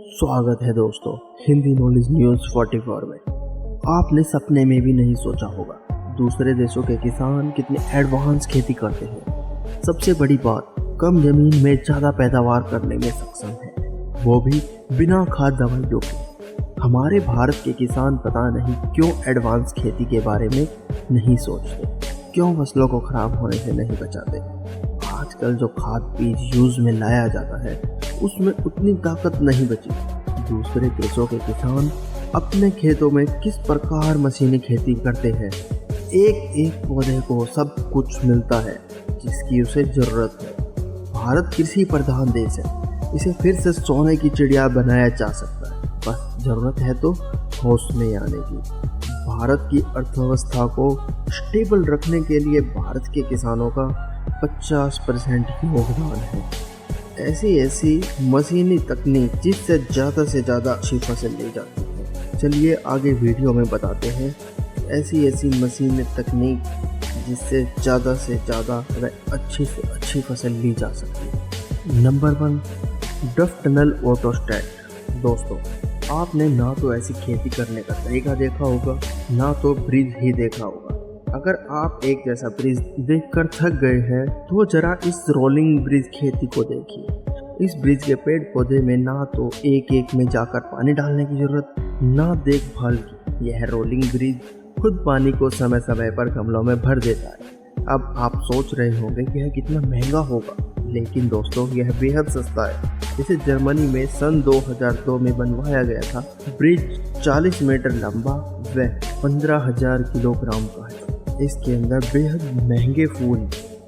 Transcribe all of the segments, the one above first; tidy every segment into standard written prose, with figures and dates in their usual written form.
स्वागत है दोस्तों हिंदी नॉलेज न्यूज़ 44 में। आपने सपने में भी नहीं सोचा होगा दूसरे देशों के किसान कितने एडवांस खेती करते हैं। सबसे बड़ी बात, कम जमीन में ज़्यादा पैदावार करने में सक्षम है, वो भी बिना खाद दवाइयों के। हमारे भारत के किसान पता नहीं क्यों एडवांस खेती के बारे में नहीं सोचते, क्यों फसलों को खराब होने से नहीं बचाते। आजकल जो खाद बीज यूज में लाया जाता है उसमें उतनी ताकत नहीं बची। दूसरे देशों के किसान अपने खेतों में किस प्रकार मशीनी खेती करते हैं। एक एक पौधे को सब कुछ मिलता है जिसकी उसे ज़रूरत है। भारत कृषि प्रधान देश है, इसे फिर से सोने की चिड़िया बनाया जा सकता है, बस ज़रूरत है तो होश में आने की। भारत की अर्थव्यवस्था को स्टेबल रखने के लिए भारत के किसानों का 50% योगदान है। ऐसी मशीनी तकनीक जिससे ज़्यादा से ज़्यादा अच्छी फसल ली जाती है। चलिए आगे वीडियो में बताते हैं ऐसी मशीनी तकनीक जिससे ज़्यादा से ज़्यादा व अच्छी से अच्छी फसल ली जा सकती है। नंबर 1, ड्रिफ्ट टनल ऑटोस्टैट। दोस्तों, आपने ना तो ऐसी खेती करने का तरीका देखा होगा, ना तो ब्रिज ही देखा होगा। अगर आप एक जैसा ब्रिज देखकर थक गए हैं तो जरा इस रोलिंग ब्रिज खेती को देखिए। इस ब्रिज के पेड़ पौधे में ना तो एक में जाकर पानी डालने की जरूरत, ना देखभाल की। यह रोलिंग ब्रिज खुद पानी को समय समय पर गमलों में भर देता है। अब आप सोच रहे होंगे कि यह कितना महंगा होगा, लेकिन दोस्तों यह बेहद सस्ता है। इसे जर्मनी में सन 2002 में बनवाया गया था। ब्रिज 40 मीटर लंबा व 15,000 किलोग्राम का है। इसके अंदर बेहद महंगे फूल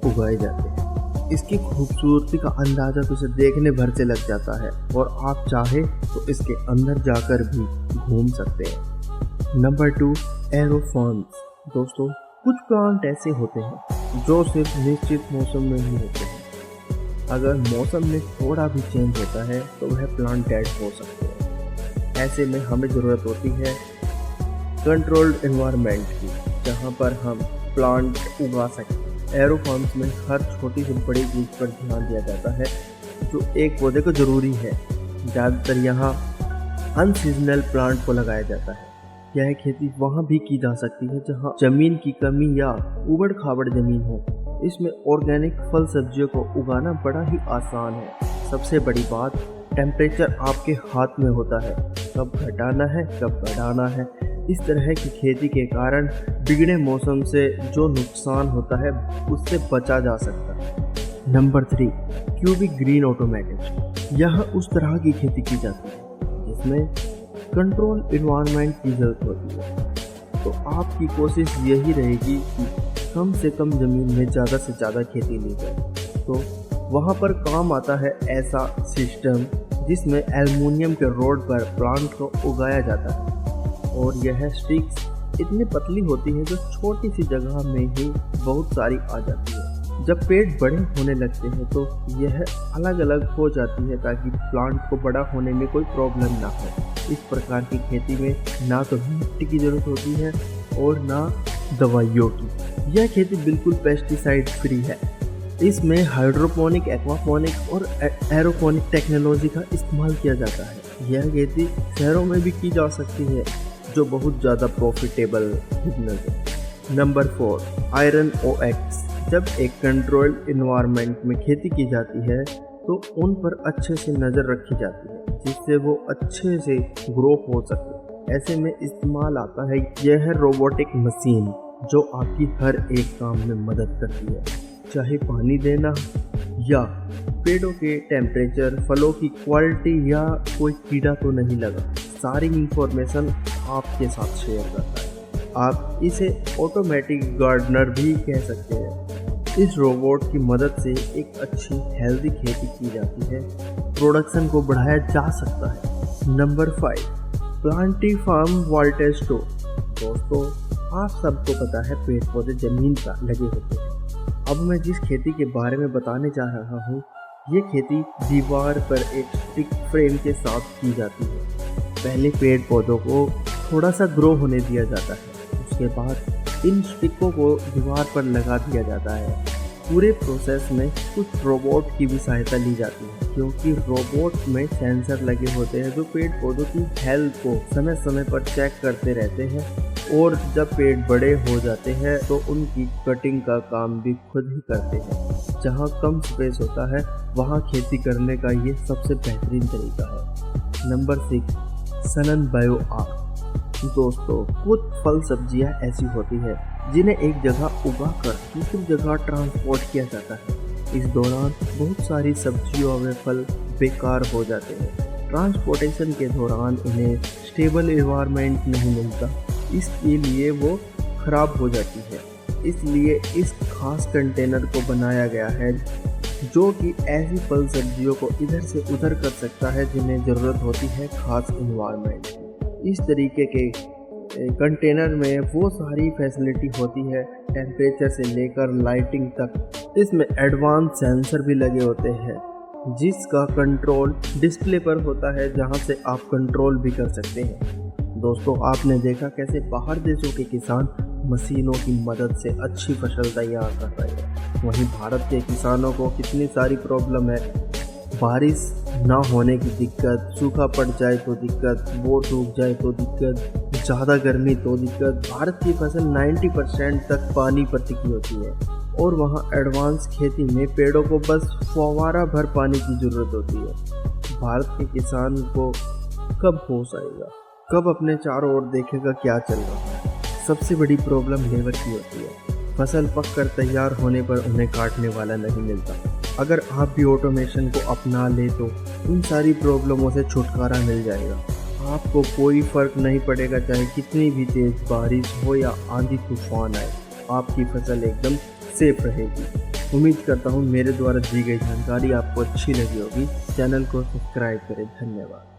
उगाए जाते हैं। इसकी खूबसूरती का अंदाज़ा तो इसे देखने भर से लग जाता है और आप चाहे तो इसके अंदर जाकर भी घूम सकते हैं। नंबर 2, एरोफॉन्स। दोस्तों, कुछ प्लांट ऐसे होते हैं जो सिर्फ निश्चित मौसम में ही होते हैं। अगर मौसम में थोड़ा भी चेंज होता है तो वह प्लांट डेड हो सकते हैं। ऐसे में हमें ज़रूरत होती है कंट्रोल्ड एनवायरनमेंट की, जहाँ पर हम प्लांट उगा सकें। एरोफॉर्म्स में हर छोटी से बड़ी चीज़ पर ध्यान दिया जाता है जो एक पौधे को ज़रूरी है। ज़्यादातर यहाँ अनसीजनल प्लांट को लगाया जाता है। यह खेती वहाँ भी की जा सकती है जहाँ ज़मीन की कमी या उबड़ खाबड़ ज़मीन हो। इसमें ऑर्गेनिक फल सब्जियों को उगाना बड़ा ही आसान है। सबसे बड़ी बात, टेम्परेचर आपके हाथ में होता है, कब घटाना है कब बढ़ाना है। इस तरह की खेती के कारण बिगड़े मौसम से जो नुकसान होता है उससे बचा जा सकता है। Number 3, cubic green automatic. यह उस तरह की खेती की जाती है जिसमें कंट्रोल एनवायरनमेंट की ज़रूरत होती है। तो आपकी कोशिश यही रहेगी कि कम से कम ज़मीन में ज़्यादा से ज़्यादा खेती ली जाए। तो वहाँ पर काम आता है ऐसा सिस्टम जिसमें एल्युमिनियम के रोड पर प्लांट को उगाया जाता है और यह स्टिक्स इतनी पतली होती है जो छोटी सी जगह में ही बहुत सारी आ जाती है। जब पेड़ बड़े होने लगते हैं तो यह अलग अलग हो जाती है ताकि प्लांट को बड़ा होने में कोई प्रॉब्लम ना हो। इस प्रकार की खेती में ना तो मिट्टी की ज़रूरत होती है और ना दवाइयों की। यह खेती बिल्कुल पेस्टिसाइड फ्री है। इसमें हाइड्रोपोनिक, एक्वापोनिक और एरोपोनिक टेक्नोलॉजी का इस्तेमाल किया जाता है। यह खेती शहरों में भी की जा सकती है जो बहुत ज़्यादा प्रॉफिटेबल बिजनेस है। Number 4, iron OX। जब एक कंट्रोल्ड इन्वायरमेंट में खेती की जाती है तो उन पर अच्छे से नज़र रखी जाती है जिससे वो अच्छे से ग्रो हो सके। ऐसे में इस्तेमाल आता है यह रोबोटिक मशीन जो आपकी हर एक काम में मदद करती है, चाहे पानी देना या पेड़ों के टेम्परेचर, फलों की क्वालिटी या कोई कीड़ा तो नहीं लगा। सारी इंफॉर्मेशन आपके साथ शेयर करता है। आप इसे ऑटोमेटिक गार्डनर भी कह सकते हैं। इस रोबोट की मदद से एक अच्छी हेल्दी खेती की जाती है, प्रोडक्शन को बढ़ाया जा सकता है। नंबर 5, प्लांटी फार्म वॉल्टेस्टो। दोस्तों, आप सबको पता है पेड़ पौधे ज़मीन पर लगे होते हैं। अब मैं जिस खेती के बारे में बताने जा रहा हूँ, ये खेती दीवार पर एक स्टिक फ्रेम के साथ की जाती है। पहले पेड़ पौधों को थोड़ा सा ग्रो होने दिया जाता है, उसके बाद इन स्टिकों को दीवार पर लगा दिया जाता है। पूरे प्रोसेस में कुछ रोबोट की भी सहायता ली जाती है, क्योंकि रोबोट में सेंसर लगे होते हैं जो पेड़ पौधों की हेल्थ को समय समय पर चेक करते रहते हैं, और जब पेड़ बड़े हो जाते हैं तो उनकी कटिंग का काम भी खुद ही करते हैं। जहाँ कम स्पेस होता है वहाँ खेती करने का ये सबसे बेहतरीन तरीका है। नंबर 6, सनन बायो आर्क। दोस्तों, कुछ फल सब्जियां ऐसी होती है जिन्हें एक जगह उगा कर दूसरी जगह ट्रांसपोर्ट किया जाता है। इस दौरान बहुत सारी सब्जियों व फल बेकार हो जाते हैं। ट्रांसपोर्टेशन के दौरान उन्हें स्टेबल एनवायरनमेंट नहीं मिलता, इसके लिए वो खराब हो जाती है। इसलिए इस खास कंटेनर को बनाया गया है जो कि ऐसी फल सब्जियों को इधर से उधर कर सकता है जिन्हें ज़रूरत होती है खास एनवायरनमेंट की। इस तरीके के कंटेनर में वो सारी फैसिलिटी होती है, टेम्परेचर से लेकर लाइटिंग तक। इसमें एडवांस सेंसर भी लगे होते हैं जिसका कंट्रोल डिस्प्ले पर होता है, जहां से आप कंट्रोल भी कर सकते हैं। दोस्तों, आपने देखा कैसे बाहर देशों के किसान मशीनों की मदद से अच्छी फसल तैयार कर रहे हैं, वहीं भारत के किसानों को कितनी सारी प्रॉब्लम है। बारिश ना होने की दिक्कत, सूखा पड़ जाए तो दिक्कत, बोर सूख जाए तो दिक्कत, ज़्यादा गर्मी तो दिक्कत। भारत की फसल 90% तक पानी पर टिकी होती है, और वहाँ एडवांस खेती में पेड़ों को बस फव्वारा भर पानी की ज़रूरत होती है। भारत के किसान को कब होश आएगा, कब अपने चारों ओर देखेगा क्या चल रहा है। सबसे बड़ी प्रॉब्लम लेबर की होती है। फसल पक कर तैयार होने पर उन्हें काटने वाला नहीं मिलता। अगर आप भी ऑटोमेशन को अपना ले तो इन सारी प्रॉब्लमों से छुटकारा मिल जाएगा। आपको कोई फ़र्क नहीं पड़ेगा, चाहे कितनी भी तेज़ बारिश हो या आंधी तूफान आए, आपकी फसल एकदम सेफ रहेगी। उम्मीद करता हूँ मेरे द्वारा दी गई जानकारी आपको अच्छी लगी होगी। चैनल को सब्सक्राइब करें। धन्यवाद।